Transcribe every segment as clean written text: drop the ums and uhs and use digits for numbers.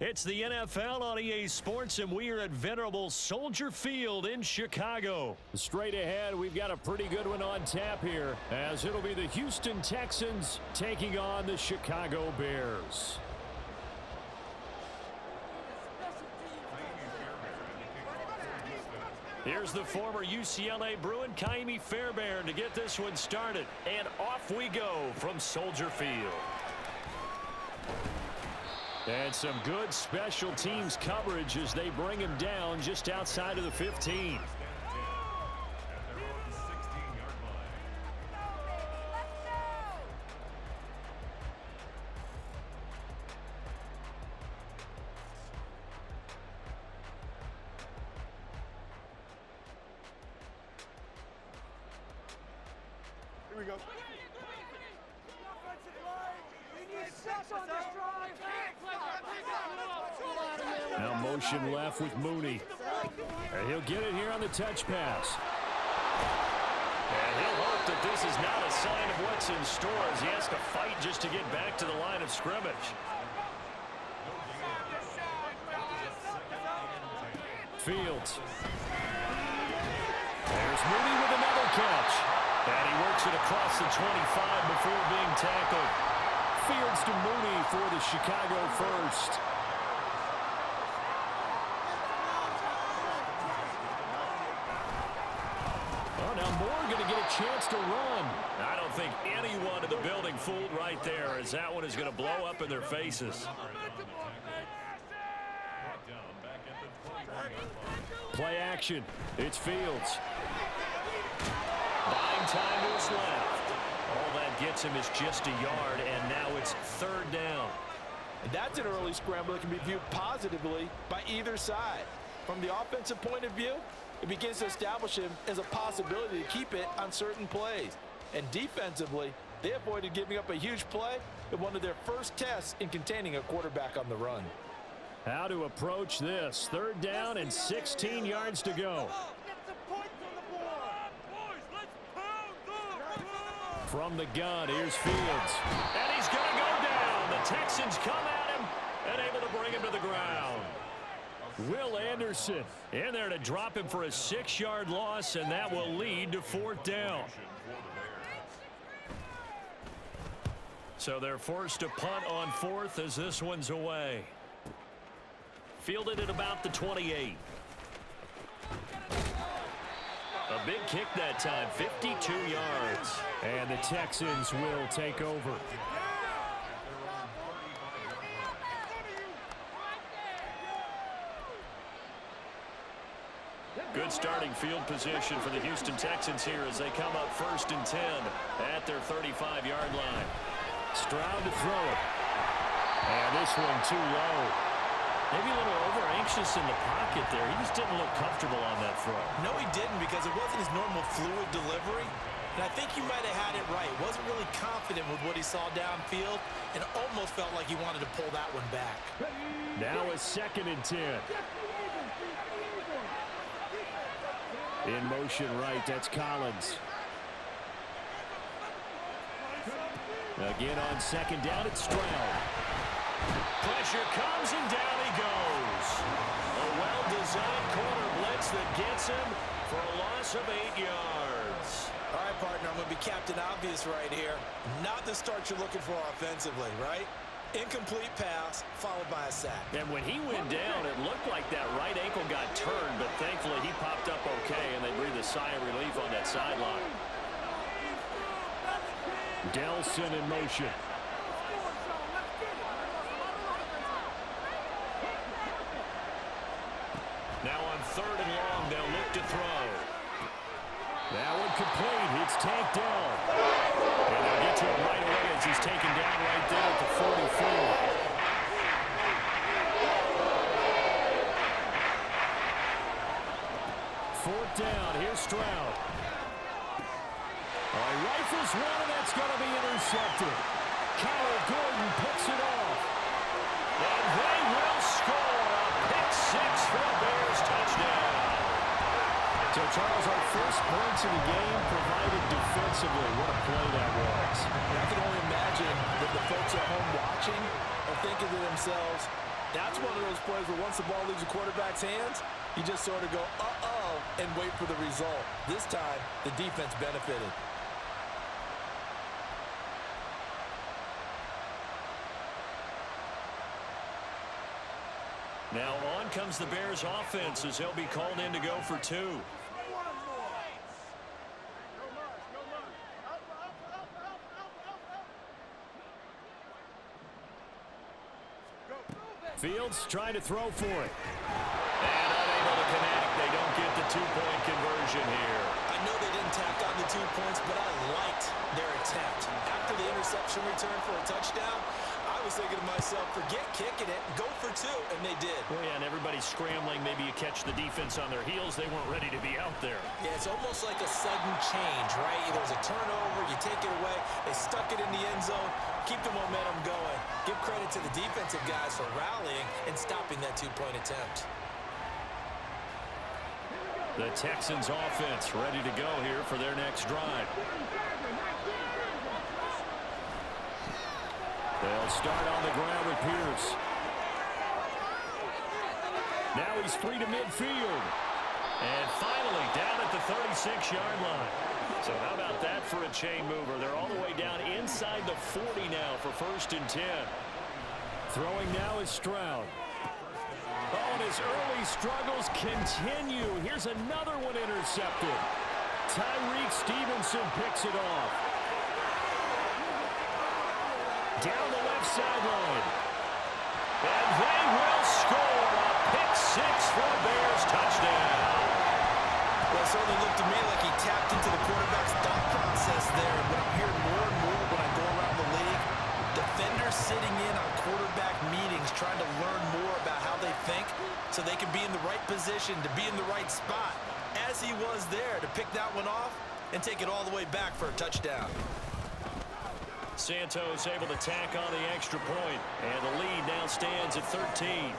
It's the NFL on EA Sports, and we are at venerable Soldier Field in Chicago. Straight ahead, we've got a pretty good one on tap here, as it'll be the Houston Texans taking on the Chicago Bears. Here's the former UCLA Bruin, Kaimi Fairbairn, to get this one started. And off we go from Soldier Field. And some good special teams coverage as they bring him down just outside of the 15. Here we go. Now motion left with Mooney. And he'll get it here on the touch pass. And he'll hope that this is not a sign of what's in store as he has to fight just to get back to the line of scrimmage. Fields. There's Mooney with another catch. And he works it across the 25 before being tackled. Fields to Mooney for the Chicago first. Oh, now Moore going to get a chance to run. I don't think anyone in the building fooled right there, as that one is going to blow up in their faces. Play action. It's Fields. Buying time to his left. All that gets him is just a yard, and now it's third down. And that's an early scramble that can be viewed positively by either side. From the offensive point of view, it begins to establish him as a possibility to keep it on certain plays. And defensively, they avoided giving up a huge play in one of their first tests in containing a quarterback on the run. How to approach this. Third down and 16 yards to go. From the gun, here's Fields. And he's going to go down. The Texans come at him and able to bring him to the ground. Will Anderson in there to drop him for a 6-yard loss, and that will lead to fourth down. So they're forced to punt on fourth as this one's away. Fielded at about the 28. A big kick that time, 52 yards. And the Texans will take over. Good starting field position for the Houston Texans here as they come up 1st and 10 at their 35-yard line. Stroud to throw it. And this one too low. Maybe a little over-anxious in the pocket there. He just didn't look comfortable on that throw. No, he didn't, because it wasn't his normal fluid delivery. And I think he might have had it right. Wasn't really confident with what he saw downfield and almost felt like he wanted to pull that one back. Now a 2nd and 10. In motion right, that's Collins. Again on 2nd down, it's Stroud. Pressure comes and down he goes. A well-designed corner blitz that gets him for a loss of 8 yards. All right, partner, I'm going to be Captain Obvious right here. Not the start you're looking for offensively, right? Incomplete pass followed by a sack. And when he went down, it looked like that right ankle got turned, but thankfully he popped up okay, and they breathed a sigh of relief on that sideline. Delson in motion. Now on 3rd and long, they'll look to throw. That one complete. It's Tank Dell. And they'll get to him right away as he's taken down right there at the 44. 4th down. Here's Stroud. Rifles one, and that's going to be intercepted. Kyler Gordon picks it off. And they will score a pick 6 for the Bears touchdown. So, Charles, our first points in the game provided defensively. What a play that was. And I can only imagine that the folks at home watching are thinking to themselves, That's one of those plays where once the ball leaves the quarterback's hands, you just sort of go, uh-oh, and wait for the result. This time, the defense benefited. Now on comes the Bears offense as they'll be called in to go for two. Fields trying to throw for it. And unable to connect. They don't get the two-point conversion here. I know they didn't tack on the 2 points, but I liked their attempt. After the interception return for a touchdown, I was thinking to myself, forget kicking it, go for two, and they did. Well, yeah, and everybody's scrambling. Maybe you catch the defense on their heels. They weren't ready to be out there. Yeah, it's almost like a sudden change, right? There was a turnover, you take it away, they stuck it in the end zone, keep the momentum going. Give credit to the defensive guys for rallying and stopping that two-point attempt. The Texans offense ready to go here for their next drive. They'll start on the ground with Pierce. Now he's free to midfield. And finally down at the 36-yard line. So how about that for a chain mover? They're all the way down inside the 40 now for 1st and 10. Throwing now is Stroud. Oh, and his early struggles continue. Here's another one intercepted. Tyreek Stevenson picks it off. Down the left sideline. And they will score a pick six for a Bears touchdown. Well, it certainly looked to me like he tapped into the quarterback's thought process there. What I'm hearing more and more when I go around the league, defenders sitting in on quarterback meetings trying to learn more about how they think so they can be in the right position to be in the right spot, as he was there to pick that one off and take it all the way back for a touchdown. Santos able to tack on the extra point, and the lead now stands at 13.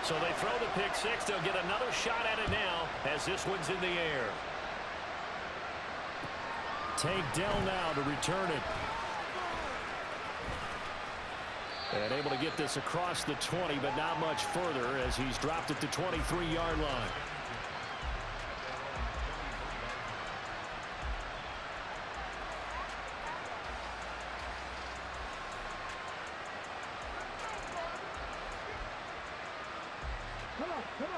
So they throw the pick six. They'll get another shot at it now as this one's in the air. Tank Dell now to return it. And able to get this across the 20, but not much further as he's dropped at the 23-yard line.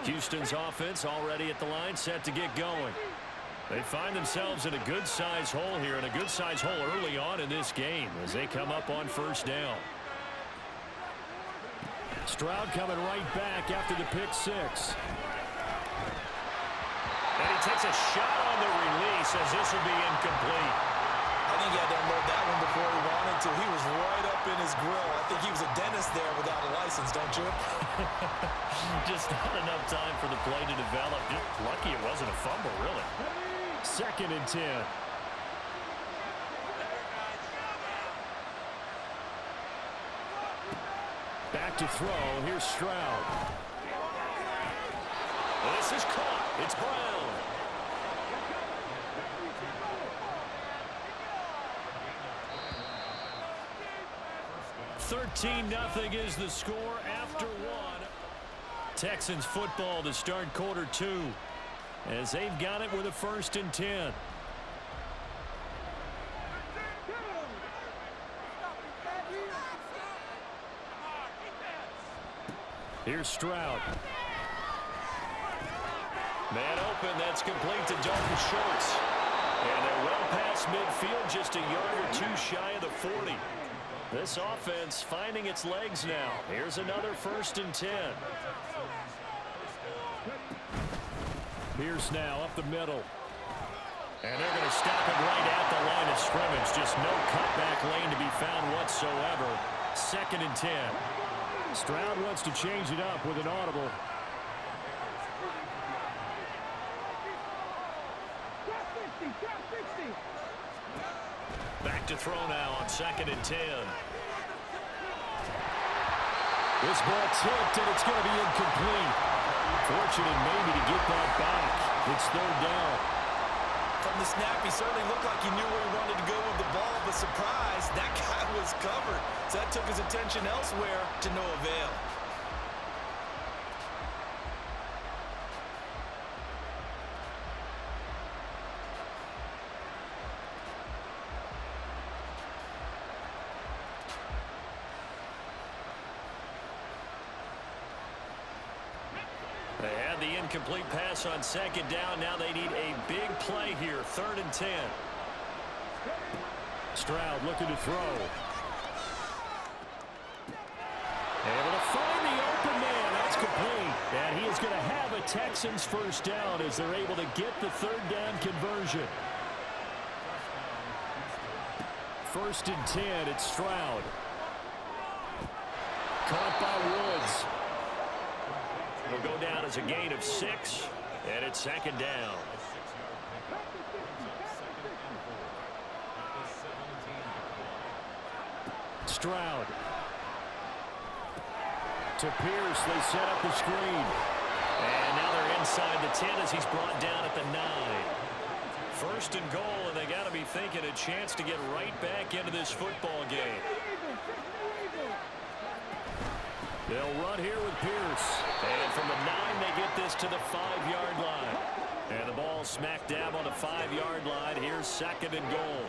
Houston's offense already at the line, set to get going. They find themselves in a good-sized hole here, and a good-sized hole early on in this game as they come up on 1st down. Stroud coming right back after the pick six. And he takes a shot on the release as this will be incomplete. I think he had to unload that one before he wanted to. He was right up in his grill. I think he was a dentist there without a license, don't you? Just not enough time for the play to develop. Just lucky it wasn't a fumble, really. 2nd and 10. Back to throw. Here's Stroud. This is caught. It's Brown. 13-0 is the score after one. Texans football to start quarter two as they've got it with a 1st and 10. Here's Stroud. Man open, that's complete to Dalton Schultz. And they're well past midfield, just a yard or two shy of the 40. This offense finding its legs now. Here's another 1st and 10. Pierce now up the middle. And they're going to stop it right at the line of scrimmage. Just no cutback lane to be found whatsoever. 2nd and 10. Stroud wants to change it up with an audible. Back to throw now on 2nd and 10. This ball tipped, and it's going to be incomplete. Fortunate maybe to get that back. It's 3rd down. From the snap, he certainly looked like he knew where he wanted to go with the ball, but surprise, that guy was covered. So that took his attention elsewhere to no avail. They had the incomplete pass on second down. Now they need a big play here. 3rd and 10. Stroud looking to throw. Able to find the open man. That's complete. And he is going to have a Texans first down as they're able to get the 3rd down conversion. 1st and 10. It's Stroud. Caught by Woods. It'll go down as a gain of 6, and it's 2nd down. Stroud. To Pierce, they set up the screen. And now they're inside the 10 as he's brought down at the 9. 1st and goal, and they got to be thinking a chance to get right back into this football game. They'll run here with Pierce. And from the 9, they get this to the 5-yard line. And the ball smack dab on the 5-yard line. Here's 2nd and goal.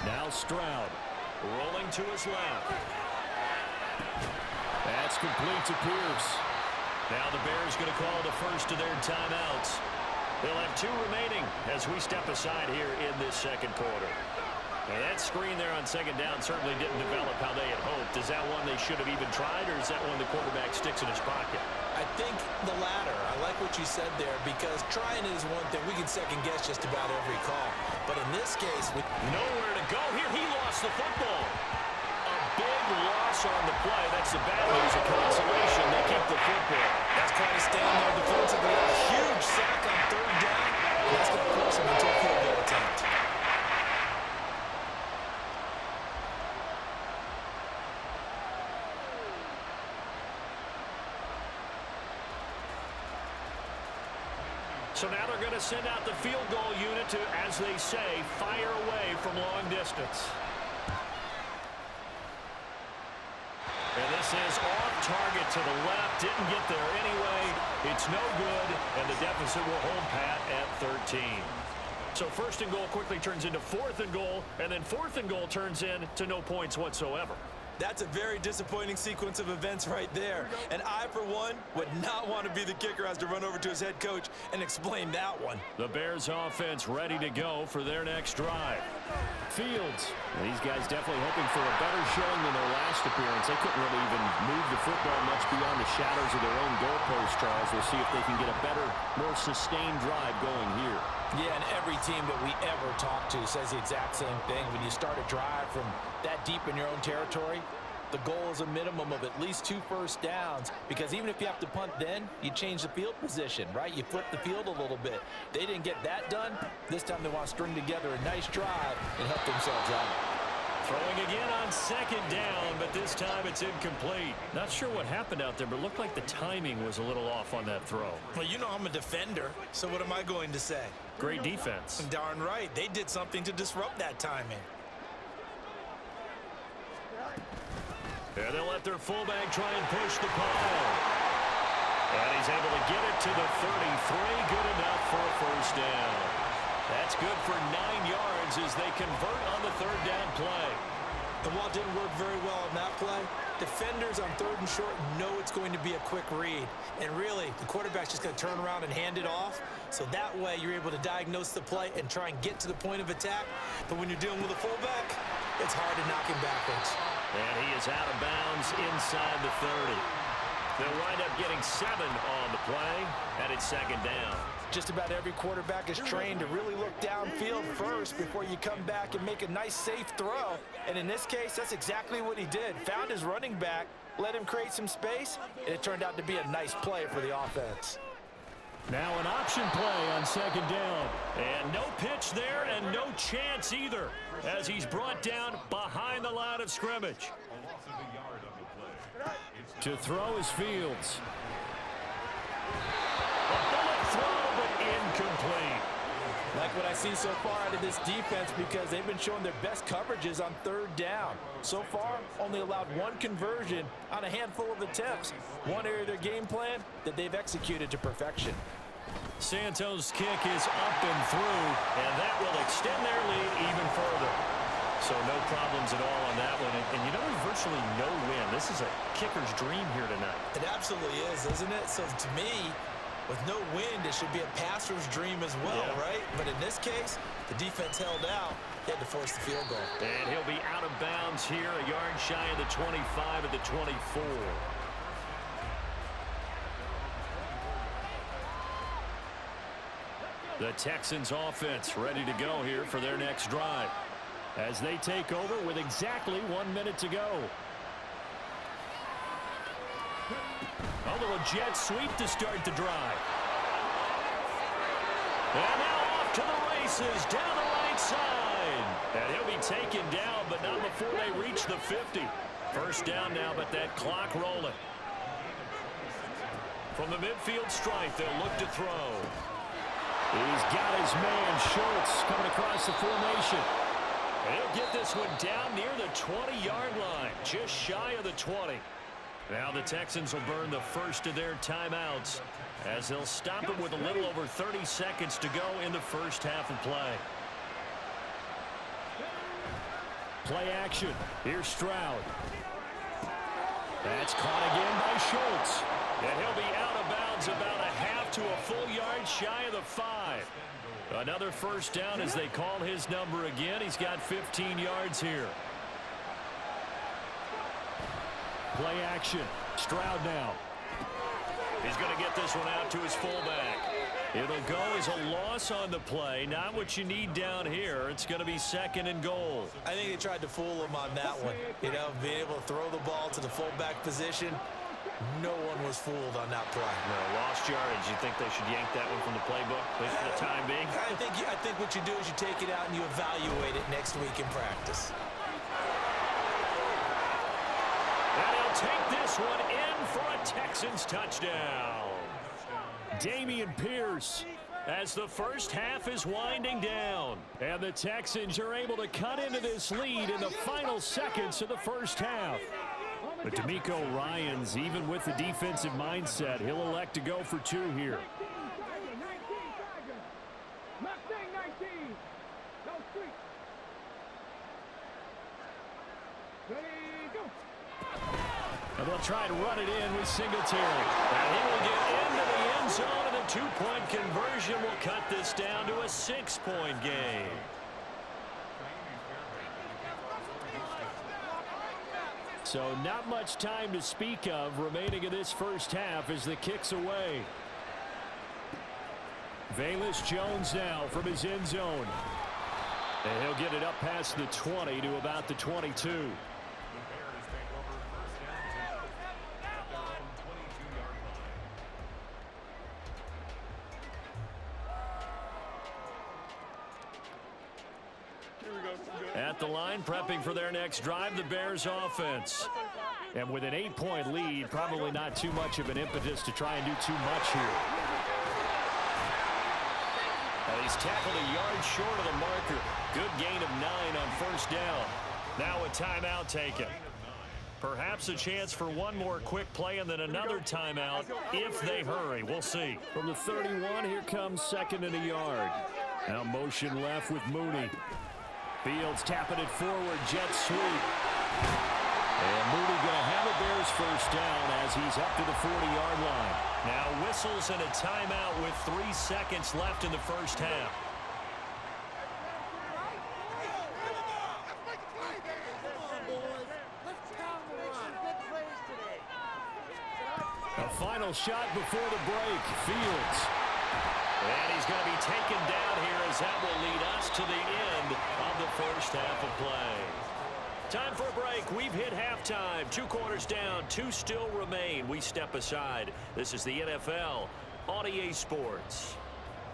Now Stroud rolling to his left. That's complete to Pierce. Now the Bears going to call the first of their timeouts. They'll have 2 remaining as we step aside here in this 2nd quarter. Now that screen there on 2nd down certainly didn't develop how they had hoped. Is that one they should have even tried, or is that one the quarterback sticks in his pocket? I think the latter. I like what you said there, because trying is one thing. We can second guess just about every call. But in this case, with nowhere to go here, he lost the football. A big loss on the play. That's the bad news. A consolation. They keep the football. That's quite a stand there defensively. A huge sack on 3rd down. And that's going to force him into a field goal attempt. So now they're going to send out the field goal unit to, as they say, fire away from long distance. And this is off target to the left. Didn't get there anyway. It's no good, and the deficit will hold pat at 13. So 1st and goal quickly turns into 4th and goal, and then 4th and goal turns into no points whatsoever. That's a very disappointing sequence of events right there. And I, for one, would not want to be the kicker as to run over to his head coach and explain that one. The Bears offense ready to go for their next drive. Fields. These guys definitely hoping for a better showing than their last appearance. They couldn't really even move the football much beyond the shadows of their own goalpost, Charles. We'll see if they can get a better, more sustained drive going here. Yeah, and every team that we ever talk to says the exact same thing. When you start a drive from that deep in your own territory, the goal is a minimum of at least 2 first downs, because even if you have to punt then, you change the field position, right? You flip the field a little bit. They didn't get that done. This time they want to string together a nice drive and help themselves out. Throwing again on 2nd down, but this time it's incomplete. Not sure what happened out there, but it looked like the timing was a little off on that throw. Well, you know I'm a defender, so what am I going to say? Great defense. Darn right. They did something to disrupt that timing. And they'll let their fullback try and push the pile. And he's able to get it to the 33. Good enough for a first down. That's good for 9 yards as they convert on the 3rd down play. And while it didn't work very well on that play, defenders on 3rd and short know it's going to be a quick read. And really, the quarterback's just going to turn around and hand it off. So that way, you're able to diagnose the play and try and get to the point of attack. But when you're dealing with a fullback, it's hard to knock him backwards. And he is out of bounds inside the 30. They'll wind up getting 7 on the play, and it's 2nd down. Just about every quarterback is trained to really look downfield first before you come back and make a nice, safe throw. And in this case, that's exactly what he did. Found his running back, let him create some space, and it turned out to be a nice play for the offense. Now an option play on 2nd down. And no pitch there and no chance either as he's brought down behind the line of scrimmage. To throw is Fields. A bullet throw, but incomplete. Like what I see so far out of this defense, because they've been showing their best coverages on third down. So far, only allowed one conversion on a handful of attempts. One area of their game plan that they've executed to perfection. Santos' kick is up and through, and that will extend their lead even further. So no problems at all on that one. And you know, there's virtually no win. This is a kicker's dream here tonight. It absolutely is, isn't it? So to me, with no wind, it should be a passer's dream as well, right? But in this case, the defense held out. They had to force the field goal. And he'll be out of bounds here, a yard shy of the 25 at the 24. The Texans offense ready to go here for their next drive as they take over with exactly 1 minute to go. A little jet sweep to start the drive. And now off to the races down the right side. And he'll be taken down, but not before they reach the 50. First down now, but that clock rolling. From the midfield stripe, they'll look to throw. He's got his man, Schultz, coming across the formation. And he'll get this one down near the 20-yard line, just shy of the 20. Now the Texans will burn the first of their timeouts as they'll stop it with a little over 30 seconds to go in the first half of play. Play action. Here's Stroud. That's caught again by Schultz. And he'll be out of bounds about a half to a full yard shy of the 5. Another first down as they call his number again. He's got 15 yards here. Play action. Stroud now. He's going to get this one out to his fullback. It'll go as a loss on the play. Not what you need down here. It's going to be 2nd and goal. I think they tried to fool him on that one. You know, being able to throw the ball to the fullback position. No one was fooled on that play. No, lost yardage. You think they should yank that one from the playbook for the time being? I think what you do is you take it out and you evaluate it next week in practice. And he'll take this one in for a Texans touchdown. Dameon Pierce As the first half is winding down. And the Texans are able to cut into this lead in the final seconds of the first half. But D'Amico Ryans, even with the defensive mindset, he'll elect to go for 2 here. And they'll try to run it in with Singletary. And he will get into the end zone, and the 2-point conversion will cut this down to a 6-point game. So not much time to speak of remaining in this first half as the kick's away. Velus Jones now from his end zone. And he'll get it up past the 20 to about the 22. At the line, prepping for their next drive, the Bears offense. And with an 8-point lead, probably not too much of an impetus to try and do too much here. And he's tackled a yard short of the marker. Good gain of 9 on first down. Now a timeout taken. Perhaps a chance for one more quick play and then another timeout if they hurry. We'll see. From the 31, here comes 2nd and a yard. Now motion left with Mooney. Fields tapping it forward, jet sweep. And Mooney going to have a Bears first down as he's up to the 40-yard line. Now whistles and a timeout with 3 seconds left in the first half. A final shot before the break. Fields. And he's going to be taken down here as that will lead us to the end of the first half of play. Time for a break. We've hit halftime. 2 quarters down. 2 still remain. We step aside. This is the NFL on EA Sports.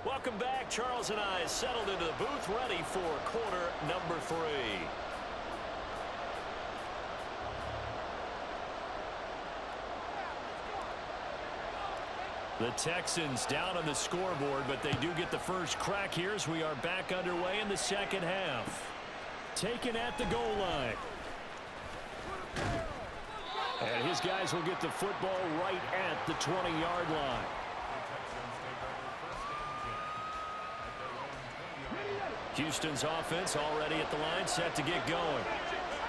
Welcome back. Charles and I settled into the booth ready for quarter number 3. The Texans down on the scoreboard, but they do get the first crack here as we are back underway in the second half. Taken at the goal line. And his guys will get the football right at the 20-yard line. Houston's offense already at the line, set to get going.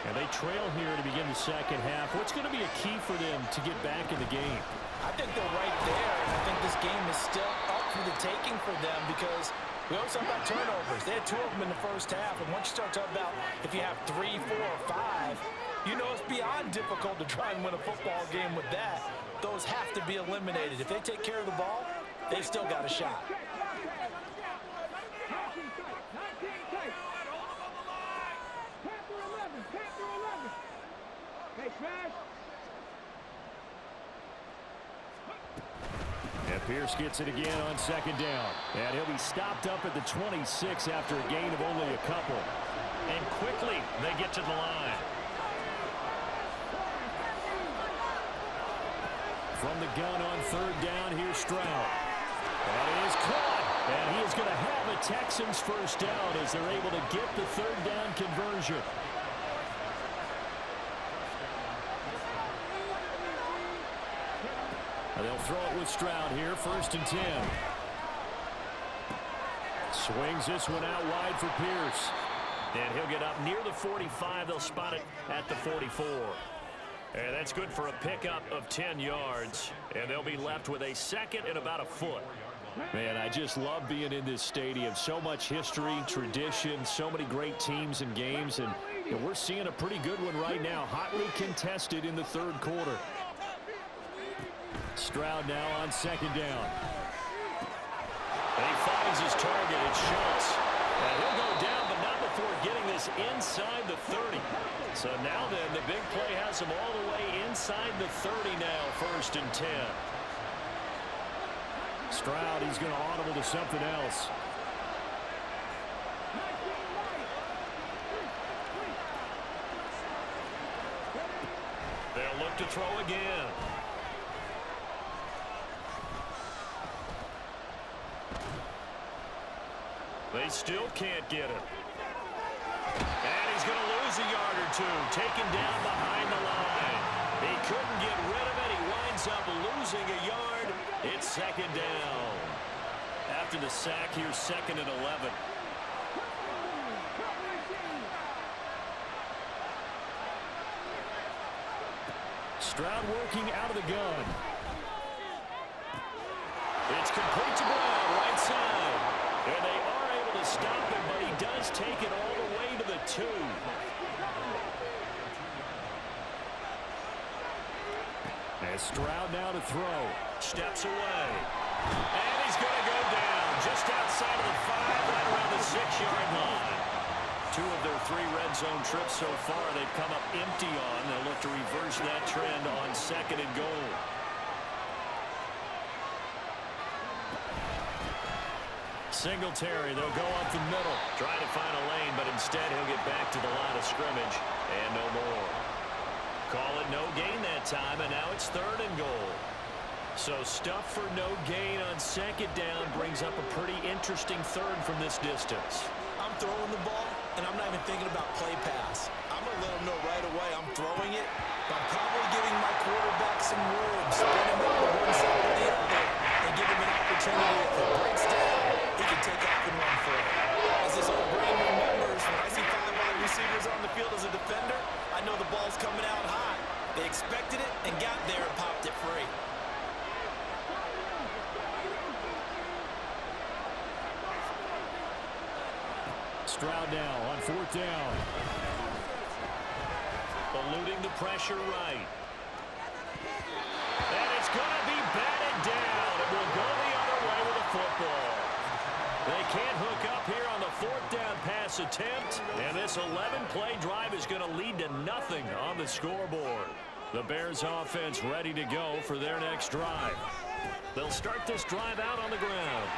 And they trail here to begin the second half. What's going to be a key for them to get back in the game? I think they're right there, and I think this game is still up for the taking for them because we always talk about turnovers. They had 2 of them in the first half, and once you start talking about if you have 3, 4, or 5, you know it's beyond difficult to try and win a football game with that. Those have to be eliminated. If they take care of the ball, they've still got a shot. And Pierce gets it again on second down. And he'll be stopped up at the 26 after a gain of only a couple. And quickly they get to the line. From the gun on third down, here's Stroud. That is caught. And he is going to have a Texans first down as they're able to get the third down conversion. They'll throw it with Stroud here, 1st and 10. Swings this one out wide for Pierce. And he'll get up near the 45. They'll spot it at the 44. And that's good for a pickup of 10 yards. And they'll be left with a second and about a foot. Man, I just love being in this stadium. So much history, tradition, so many great teams and games. And we're seeing a pretty good one right now. Hotly contested in the third quarter. Stroud now on second down. And he finds his target. It's Schultz. And he'll go down, but not before getting this inside the 30. So now then, the big play has him all the way inside the 30 now, 1st and 10. Stroud, he's going to audible to something else. They'll look to throw again. They still can't get him. And he's going to lose a yard or 2. Taken down behind the line. He couldn't get rid of it. He winds up losing a yard. It's second down. After the sack, here's 2nd and 11. Stroud working out of the gun. It's complete to Brown, right side. And they are able to stop him, but he does take it all the way to the 2. And Stroud now to throw. Steps away. And he's going to go down just outside of the 5, right around the 6-yard line. 2 of their 3 red zone trips so far they've come up empty on. They'll look to reverse that trend on 2nd and goal. Singletary, they'll go up the middle. Trying to find a lane, but instead he'll get back to the line of scrimmage. And no more. Call it no gain that time, and now it's 3rd and goal. So stuff for no gain on 2nd down brings up a pretty interesting 3rd from this distance. I'm throwing the ball, and I'm not even thinking about play pass. I'm going to let him know right away I'm throwing it, but I'm probably giving my quarterback some room, spread him out to one side or the other, and give him an opportunity. If it breaks down, he can take off and run for it. As this old brain remembers, when I see 5 wide receivers on the field as a defender, I know the ball's coming out hot. They expected it and got there and popped it free. Stroud now on 4th down. Eluding the pressure right. And it's going to be batted down. It will go the other way with the football. They can't hook up here on the 4th down pass attempt. And this 11-play drive is going to lead to nothing on the scoreboard. The Bears offense ready to go for their next drive. They'll start this drive out on the ground.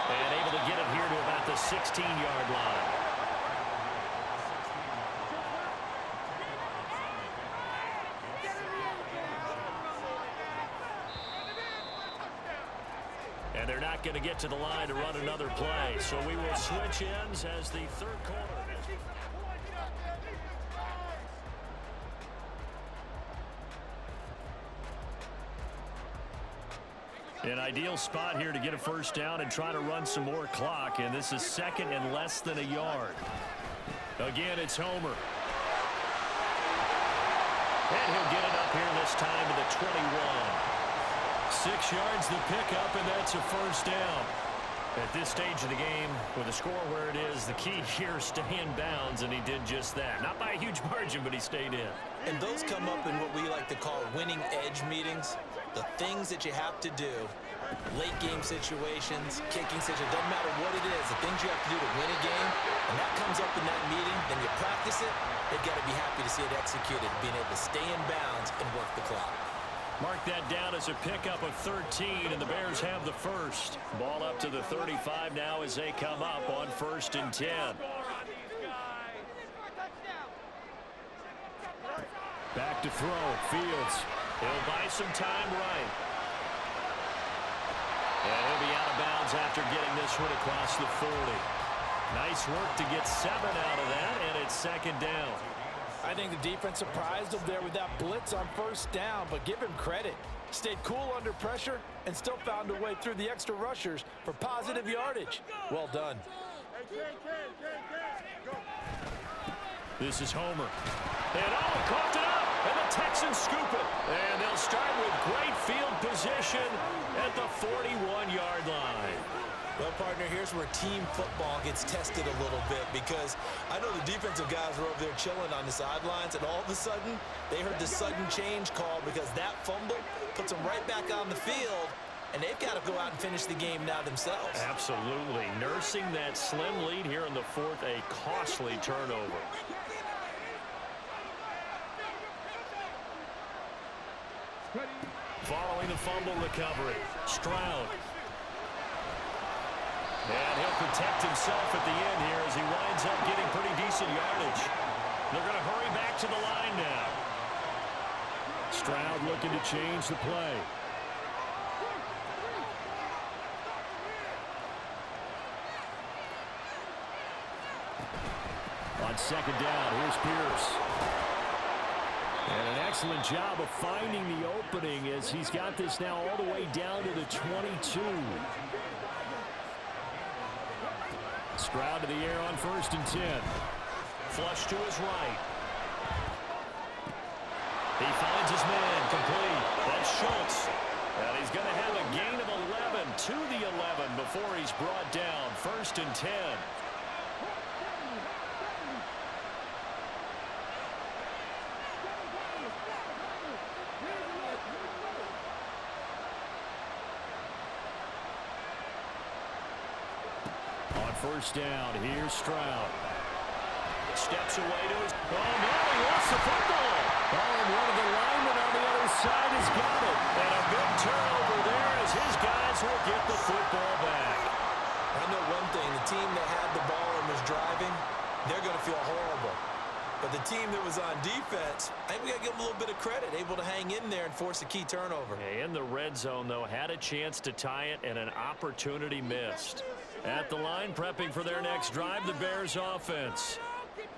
And able to get it here to about the 16-yard line. And they're not going to get to the line to run another play. So we will switch ends as the third quarter. An ideal spot here to get a first down and try to run some more clock. And this is second and less than a yard. Again, it's Homer. And he'll get it up here this time to the 21. 6 yards the pickup, and that's a first down. At this stage of the game, with the score where it is, the key here is stay in bounds, and he did just that. Not by a huge margin, but he stayed in. And those come up in what we like to call winning edge meetings. The things that you have to do, late game situations, kicking situations, doesn't matter what it is, the things you have to do to win a game, and that comes up in that meeting, then you practice it, they've got to be happy to see it executed, being able to stay in bounds and work the clock. Mark that down as a pickup of 13, and the Bears have the first. Ball up to the 35 now as they come up on 1st and 10. Back to throw, Fields. He'll buy some time right. And he'll be out of bounds after getting this one across the 40. Nice work to get 7 out of that, and it's 2nd down. I think the defense surprised him there with that blitz on 1st down, but give him credit. Stayed cool under pressure and still found a way through the extra rushers for positive yardage. Well done. This is Homer. And he coughed it up, and the Texans scoop it. And they'll start with great field position at the 41-yard line. Well, partner, here's where team football gets tested a little bit, because I know the defensive guys were over there chilling on the sidelines, and all of a sudden, they heard the sudden change call because that fumble puts them right back on the field, and they've got to go out and finish the game now themselves. Absolutely. Nursing that slim lead here in the 4th, a costly turnover. Following the fumble recovery, Stroud. And he'll protect himself at the end here as he winds up getting pretty decent yardage. They're going to hurry back to the line now. Stroud looking to change the play. On 2nd down, here's Pierce. And an excellent job of finding the opening as he's got this now all the way down to the 22. Stroud to the air on 1st and 10. Flush to his right. He finds his man complete. That's Schultz. And he's going to have a gain of 11 to the 11 before he's brought down. 1st and 10. On 1st down, here's Stroud. Steps away to his... Oh, no, he lost the football. Oh, and one of the linemen on the other side has got it. And a big turnover there as his guys will get the football back. I know one thing, the team that had the ball and was driving, they're going to feel horrible. But the team that was on defense, I think we got to give them a little bit of credit, able to hang in there and force a key turnover. In the red zone, though, had a chance to tie it and an opportunity missed. At the line, prepping for their next drive, the Bears offense.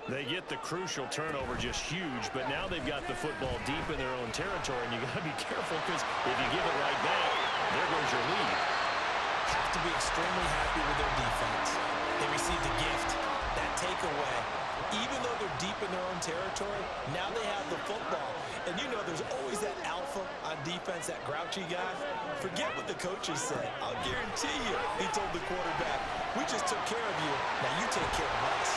They get the crucial turnover, just huge, but now they've got the football deep in their own territory, and you got to be careful because if you give it right back, there goes your lead. Have to be extremely happy with their defense. They received a gift, that takeaway. Even though they're deep in their own territory, now they have the football. And you know there's always that alpha on defense, that grouchy guy. Forget what the coaches said. I'll guarantee you, he told the quarterback, we just took care of you, now you take care of us.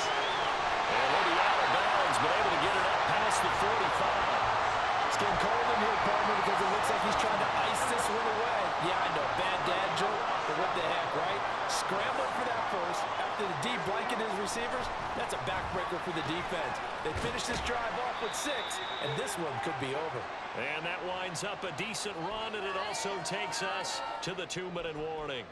And he'll be out of bounds, but able to get it up past the 45. It's getting cold in here, partner, because it looks like he's trying to ice this one away. Yeah, I know, bad dad joke, but what the heck, right? Scrambling for that first. After the D blanket his receivers, that's a backbreaker for the defense. They finished this drive off with 6, and this one could be over. And that winds up a decent run, and it also takes us to the 2-minute warning.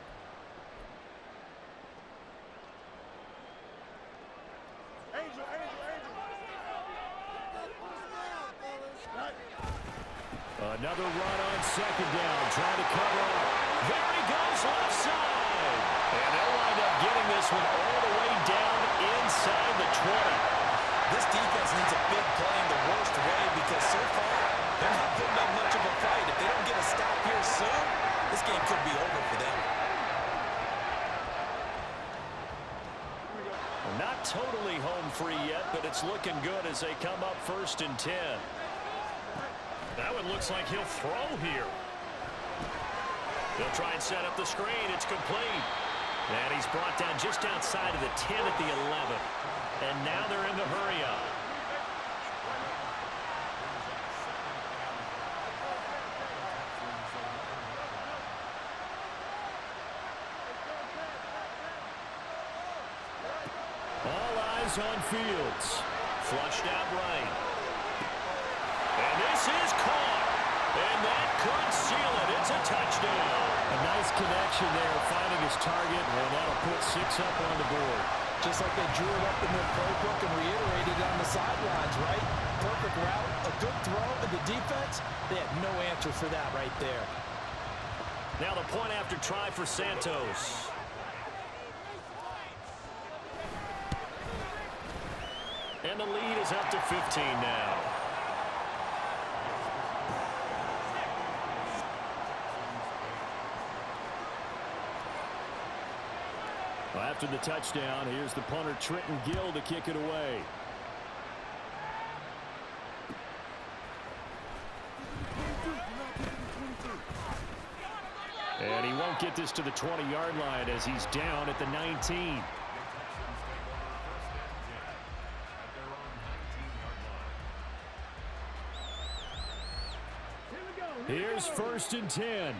Another run on 2nd down, trying to cover up. There he goes, left side. And they'll wind up getting this one all the way down inside the 20. This defense needs a big play in the worst way because so far, they're not putting up much of a fight. If they don't get a stop here soon, this game could be over for them. Not totally home free yet, but it's looking good as they come up 1st and 10. That one looks like he'll throw here. They'll try and set up the screen. It's complete. And he's brought down just outside of the 10 at the 11. And now they're in the hurry up. All eyes on Fields. Flushed out right. And this is caught. And that could seal it. It's a touchdown. A nice connection there, finding his target, and that'll put 6 up on the board. Just like they drew it up in their playbook and reiterated it on the sidelines, right? Perfect route, a good throw, and the defense, they had no answer for that right there. Now the point after try for Santos. And the lead is up to 15 now. After the touchdown, here's the punter Trenton Gill to kick it away. And he won't get this to the 20-yard line as he's down at the 19. Here's 1st and 10.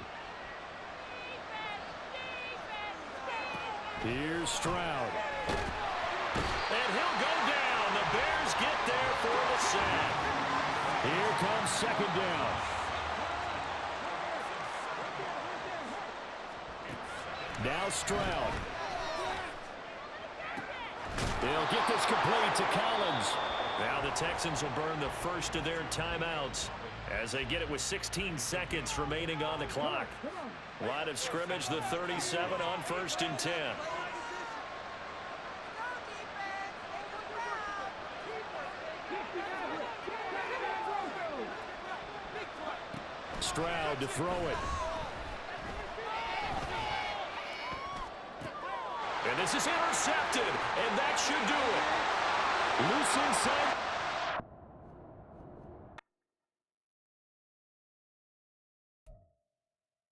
Here's Stroud. And he'll go down. The Bears get there for the sack. Here comes 2nd down. Now Stroud. They'll get this complete to Collins. Now the Texans will burn the first of their timeouts as they get it with 16 seconds remaining on the clock. Line of scrimmage, the 37 on 1st and 10. Stroud to throw it. And this is intercepted, and that should do it. Loose inside.